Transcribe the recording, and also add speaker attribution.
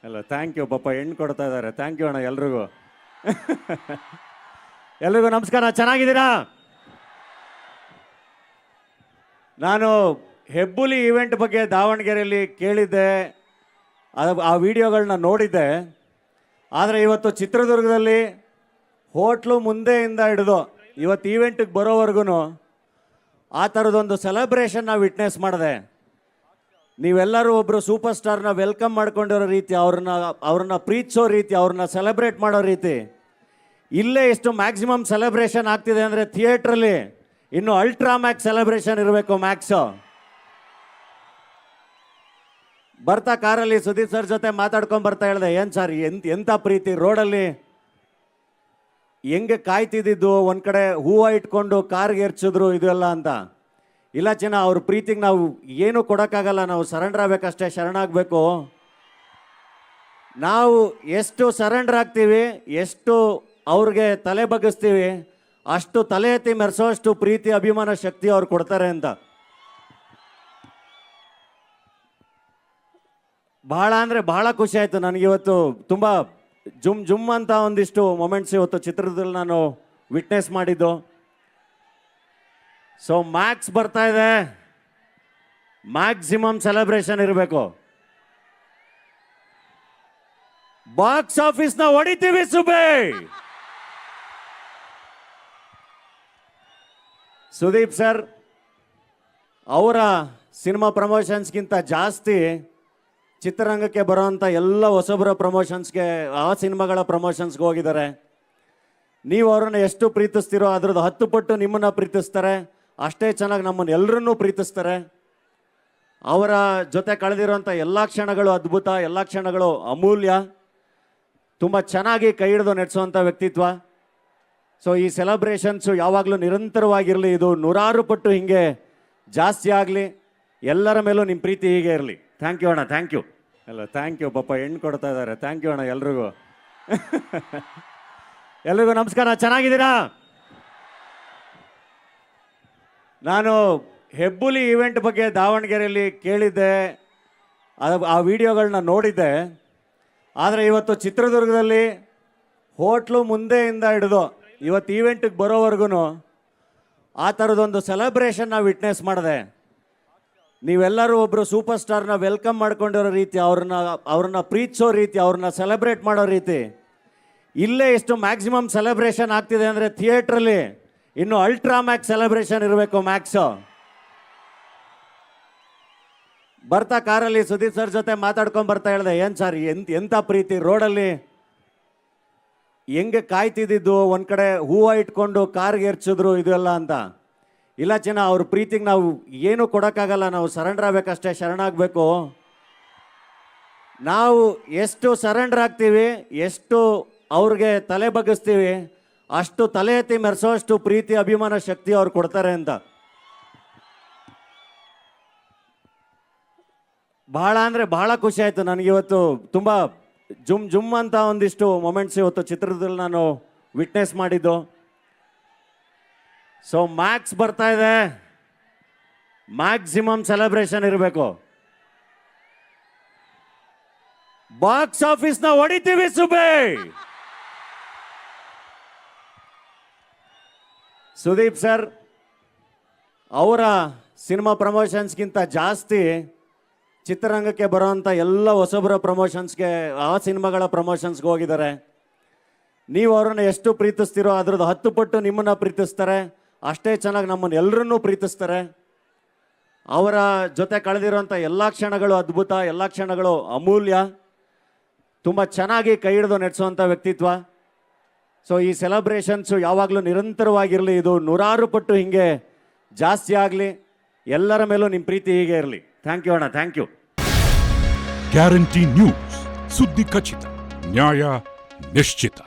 Speaker 1: ಅಲ್ಲ thank you ಪಾಪ ಹೆಣ್ಣು ಕೊಡ್ತಾ ಇದ್ದಾರೆ. ಥ್ಯಾಂಕ್ ಯು ಅಣ್ಣ ಎಲ್ರಿಗೂ. ಎಲ್ರಿಗೂ ನಮಸ್ಕಾರ. ಚೆನ್ನಾಗಿದ್ದೀರಾ? ನಾನು ಹೆಬ್ಬುಲಿ ಈವೆಂಟ್ ಬಗ್ಗೆ ದಾವಣಗೆರೆಯಲ್ಲಿ ಕೇಳಿದ್ದೆ, ಆ ವಿಡಿಯೋಗಳನ್ನ ನೋಡಿದ್ದೆ. ಆದರೆ ಇವತ್ತು ಚಿತ್ರದುರ್ಗದಲ್ಲಿ ಹೋಟ್ಲು ಮುಂದೆಯಿಂದ ಹಿಡಿದು ಇವತ್ತು ಈವೆಂಟಿಗೆ ಬರೋವರೆಗೂ ಆ ಥರದೊಂದು ಸೆಲೆಬ್ರೇಷನ್ನ ವಿಟ್ನೆಸ್ ಮಾಡಿದೆ. ನೀವೆಲ್ಲರೂ ಒಬ್ಬರು ಸೂಪರ್ ಸ್ಟಾರ್ನ ವೆಲ್ಕಮ್ ಮಾಡ್ಕೊಂಡಿರೋ ರೀತಿ, ಅವ್ರನ್ನ ಪ್ರೀತಿಸೋ ರೀತಿ, ಅವ್ರನ್ನ ಸೆಲೆಬ್ರೇಟ್ ಮಾಡೋ ರೀತಿ, ಇಲ್ಲೇ ಎಷ್ಟು ಮ್ಯಾಕ್ಸಿಮಮ್ ಸೆಲೆಬ್ರೇಷನ್ ಆಗ್ತಿದೆ ಅಂದರೆ ಥಿಯೇಟ್ರಲ್ಲಿ ಇನ್ನು ಅಲ್ಟ್ರಾ ಮ್ಯಾಕ್ಸ್ ಸೆಲೆಬ್ರೇಷನ್ ಇರಬೇಕು. ಮ್ಯಾಕ್ಸು ಬರ್ತಾ ಕಾರಲ್ಲಿ ಸುದೀಪ್ ಸರ್ ಜೊತೆ ಮಾತಾಡ್ಕೊಂಡು ಬರ್ತಾ ಹೇಳಿದೆ, ಏನು ಸರ್ ಎಂಥ ಪ್ರೀತಿ ರೋಡಲ್ಲಿ ಹೆಂಗೆ ಕಾಯ್ತಿದ್ದಿದ್ದು, ಒಂದು ಕಡೆ ಹೂವು ಇಟ್ಕೊಂಡು ಕಾರ್ಗೆ ಎರ್ಚಿದ್ರು ಇದೆಲ್ಲ ಅಂತ. ಇಲ್ಲ ಜನ ಅವ್ರ ಪ್ರೀತಿಗೆ ನಾವು ಏನೂ ಕೊಡೋಕ್ಕಾಗಲ್ಲ, ನಾವು ಸರೆಂಡರ್ ಆಗಬೇಕಷ್ಟೇ, ಶರಣಾಗಬೇಕು. ನಾವು ಎಷ್ಟು ಸರೆಂಡರ್ ಆಗ್ತೀವಿ, ಎಷ್ಟು ಅವ್ರಿಗೆ ತಲೆ ಬಗ್ಗಿಸ್ತೀವಿ, ಅಷ್ಟು ತಲೆ ಎತ್ತಿ ಮೆರೆಸೋಷ್ಟು ಪ್ರೀತಿ ಅಭಿಮಾನ ಶಕ್ತಿ ಅವ್ರು ಕೊಡ್ತಾರೆ ಅಂತ. ಭಾಳ ಅಂದರೆ ಭಾಳ ಖುಷಿ ಆಯಿತು ನನಗಿವತ್ತು. ತುಂಬ ಜುಮ್ ಅಂತ ಒಂದಿಷ್ಟು ಮೊಮೆಂಟ್ಸ್ ಇವತ್ತು ಚಿತ್ರದಲ್ಲಿ ನಾನು ವಿಟ್ನೆಸ್ ಮಾಡಿದ್ದು. ಸೊ ಮ್ಯಾಕ್ಸ್ ಬರ್ತಾ ಇದೆ, ಮ್ಯಾಕ್ಸಿಮಮ್ ಸೆಲೆಬ್ರೇಷನ್ ಇರಬೇಕು. ಬಾಕ್ಸ್ ಆಫೀಸ್ನ ಹೊಡಿತೀವಿ ಸುಬೇ. ಸುದೀಪ್ ಸರ್ ಅವರ ಸಿನಿಮಾ ಪ್ರಮೋಷನ್ಸ್ಗಿಂತ ಜಾಸ್ತಿ ಚಿತ್ರರಂಗಕ್ಕೆ ಬರೋವಂಥ ಎಲ್ಲ ಹೊಸಬರ ಪ್ರಮೋಷನ್ಸ್ಗೆ, ಆ ಸಿನಿಮಾಗಳ ಪ್ರಮೋಷನ್ಸ್ಗೆ ಹೋಗಿದ್ದಾರೆ. ನೀವು ಅವ್ರನ್ನ ಎಷ್ಟು ಪ್ರೀತಿಸ್ತೀರೋ ಅದ್ರದ್ದು 10 ಪಟ್ಟು ನಿಮ್ಮನ್ನು ಪ್ರೀತಿಸ್ತಾರೆ. ಅಷ್ಟೇ ಚೆನ್ನಾಗಿ ನಮ್ಮನ್ನು ಎಲ್ಲರನ್ನೂ ಪ್ರೀತಿಸ್ತಾರೆ. ಅವರ ಜೊತೆ ಕಳೆದಿರೋಂಥ ಎಲ್ಲ ಕ್ಷಣಗಳು ಅದ್ಭುತ, ಎಲ್ಲ ಕ್ಷಣಗಳು ಅಮೂಲ್ಯ. ತುಂಬ ಚೆನ್ನಾಗಿ ಕೈ ಹಿಡಿದು ನಡೆಸುವಂಥ ವ್ಯಕ್ತಿತ್ವ. ಸೊ ಈ ಸೆಲೆಬ್ರೇಷನ್ಸು ಯಾವಾಗಲೂ ನಿರಂತರವಾಗಿರಲಿ, ಇದು 100 ಪಟ್ಟು ಹಿಂಗೆ ಜಾಸ್ತಿ ಆಗಲಿ. ಎಲ್ಲರ ಮೇಲೂ ನಿಮ್ಮ ಪ್ರೀತಿ ಹೀಗೆ ಇರಲಿ. ಥ್ಯಾಂಕ್ ಯು ಅಣ್ಣ, ಥ್ಯಾಂಕ್ ಯು. ಅಲ್ಲ ಥ್ಯಾಂಕ್ ಯು ಪಾಪ ಹೆಣ್ಣು ಕೊಡ್ತಾ ಇದ್ದಾರೆ. ಥ್ಯಾಂಕ್ ಯು ಅಣ್ಣ ಎಲ್ರಿಗೂ. ಎಲ್ರಿಗೂ ನಮಸ್ಕಾರ. ಚೆನ್ನಾಗಿದ್ದೀರಾ? ನಾನು ಹೆಬ್ಬುಲಿ ಈವೆಂಟ್ ಬಗ್ಗೆ ದಾವಣಗೆರೆಯಲ್ಲಿ ಕೇಳಿದ್ದೆ, ಆ ವಿಡಿಯೋಗಳನ್ನ ನೋಡಿದ್ದೆ. ಆದರೆ ಇವತ್ತು ಚಿತ್ರದುರ್ಗದಲ್ಲಿ ಹೋಟ್ಲು ಮುಂದೆಯಿಂದ ಹಿಡಿದು ಇವತ್ತು ಈವೆಂಟಿಗೆ ಬರೋವರೆಗೂ ಆ ಥರದೊಂದು ಸೆಲೆಬ್ರೇಷನ್ನ ವಿಟ್ನೆಸ್ ಮಾಡಿದೆ. ನೀವೆಲ್ಲರೂ ಒಬ್ಬರು ಸೂಪರ್ ಸ್ಟಾರ್ನ ವೆಲ್ಕಮ್ ಮಾಡ್ಕೊಂಡಿರೋ ರೀತಿ, ಅವ್ರನ್ನ ಪ್ರೀತಿಸೋ ರೀತಿ, ಅವ್ರನ್ನ ಸೆಲೆಬ್ರೇಟ್ ಮಾಡೋ ರೀತಿ, ಇಲ್ಲೇ ಎಷ್ಟು ಮ್ಯಾಕ್ಸಿಮಮ್ ಸೆಲೆಬ್ರೇಷನ್ ಆಗ್ತಿದೆ ಅಂದರೆ ಥಿಯೇಟ್ರಲ್ಲಿ ಇನ್ನು ಅಲ್ಟ್ರಾ ಮ್ಯಾಕ್ಸ್ ಸೆಲೆಬ್ರೇಷನ್ ಇರಬೇಕು. ಮ್ಯಾಕ್ಸು ಬರ್ತಾ ಕಾರಲ್ಲಿ ಸುದೀಪ್ ಸರ್ ಜೊತೆ ಮಾತಾಡ್ಕೊಂಡು ಬರ್ತಾ ಹೇಳಿದೆ, ಏನು ಸರ್ ಎಂಥ ಪ್ರೀತಿ ರೋಡಲ್ಲಿ ಹೆಂಗೆ ಕಾಯ್ತಿದ್ದಿದ್ದು, ಒಂದು ಕಡೆ ಹೂವು ಇಟ್ಕೊಂಡು ಕಾರ್ಗೆ ಎರ್ಚಿದ್ರು ಇದೆಲ್ಲ ಅಂತ. ಇಲ್ಲ ಜನ ಅವ್ರ ಪ್ರೀತಿಗೆ ನಾವು ಏನೂ ಕೊಡೋಕ್ಕಾಗಲ್ಲ, ನಾವು ಸರೆಂಡರ್ ಆಗಬೇಕಷ್ಟೇ, ಶರಣಾಗಬೇಕು. ನಾವು ಎಷ್ಟು ಸರೆಂಡರ್ ಆಗ್ತೀವಿ, ಎಷ್ಟು ಅವ್ರಿಗೆ ತಲೆ ಬಗ್ಗಿಸ್ತೀವಿ, ಅಷ್ಟು ತಲೆ ಎತ್ತಿ ಮೆರೆಸೋಷ್ಟು ಪ್ರೀತಿ ಅಭಿಮಾನ ಶಕ್ತಿ ಅವ್ರು ಕೊಡ್ತಾರೆ ಅಂತ. ಭಾಳ ಅಂದರೆ ಭಾಳ ಖುಷಿ ಆಯಿತು ನನಗಿವತ್ತು. ತುಂಬ ಜುಮ್ ಅಂತ ಒಂದಿಷ್ಟು ಮೊಮೆಂಟ್ಸ್ ಇವತ್ತು ಚಿತ್ರದಲ್ಲಿ ನಾನು ವಿಟ್ನೆಸ್ ಮಾಡಿದ್ದು. ಸೊ ಮ್ಯಾಕ್ಸ್ ಬರ್ತಾ ಇದೆ, ಮ್ಯಾಕ್ಸಿಮಮ್ ಸೆಲೆಬ್ರೇಷನ್ ಇರಬೇಕು. ಬಾಕ್ಸ್ ಆಫೀಸ್ನ ಹೊಡಿತೀವಿ ಸುಬೇ. ಸುದೀಪ್ ಸರ್ ಅವರ ಸಿನಿಮಾ ಪ್ರಮೋಷನ್ಸ್ಗಿಂತ ಜಾಸ್ತಿ ಚಿತ್ರರಂಗಕ್ಕೆ ಬರೋವಂಥ ಎಲ್ಲ ಹೊಸಬರ ಪ್ರಮೋಷನ್ಸ್ಗೆ, ಆ ಸಿನಿಮಾಗಳ ಪ್ರಮೋಷನ್ಸ್ಗೆ ಹೋಗಿದ್ದಾರೆ. ನೀವು ಅವ್ರನ್ನ ಎಷ್ಟು ಪ್ರೀತಿಸ್ತೀರೋ ಅದ್ರದ್ದು 10 ಪಟ್ಟು ನಿಮ್ಮನ್ನು ಪ್ರೀತಿಸ್ತಾರೆ. ಅಷ್ಟೇ ಚೆನ್ನಾಗಿ ನಮ್ಮನ್ನು ಎಲ್ಲರನ್ನೂ ಪ್ರೀತಿಸ್ತಾರೆ. ಅವರ ಜೊತೆ ಕಳೆದಿರೋಂಥ ಎಲ್ಲ ಕ್ಷಣಗಳು ಅದ್ಭುತ, ಎಲ್ಲ ಕ್ಷಣಗಳು ಅಮೂಲ್ಯ. ತುಂಬ ಚೆನ್ನಾಗಿ ಕೈ ಹಿಡಿದು ನಡೆಸುವಂಥ ವ್ಯಕ್ತಿತ್ವ. ಸೊ ಈ ಸೆಲೆಬ್ರೇಷನ್ಸು ಯಾವಾಗಲೂ ನಿರಂತರವಾಗಿರಲಿ, ಇದು 100 ಪಟ್ಟು ಹಿಂಗೆ ಜಾಸ್ತಿ ಆಗಲಿ. ಎಲ್ಲರ ಮೇಲೂ ನಿಮ್ಮ ಪ್ರೀತಿ ಹೀಗೆ ಇರಲಿ. ಥ್ಯಾಂಕ್ ಯು ಅಣ್ಣ, ಥ್ಯಾಂಕ್ ಯು.
Speaker 2: ಗ್ಯಾರಂಟಿ ನ್ಯೂಸ್, ಸುದ್ದಿ ಖಚಿತ, ನ್ಯಾಯ ನಿಶ್ಚಿತ.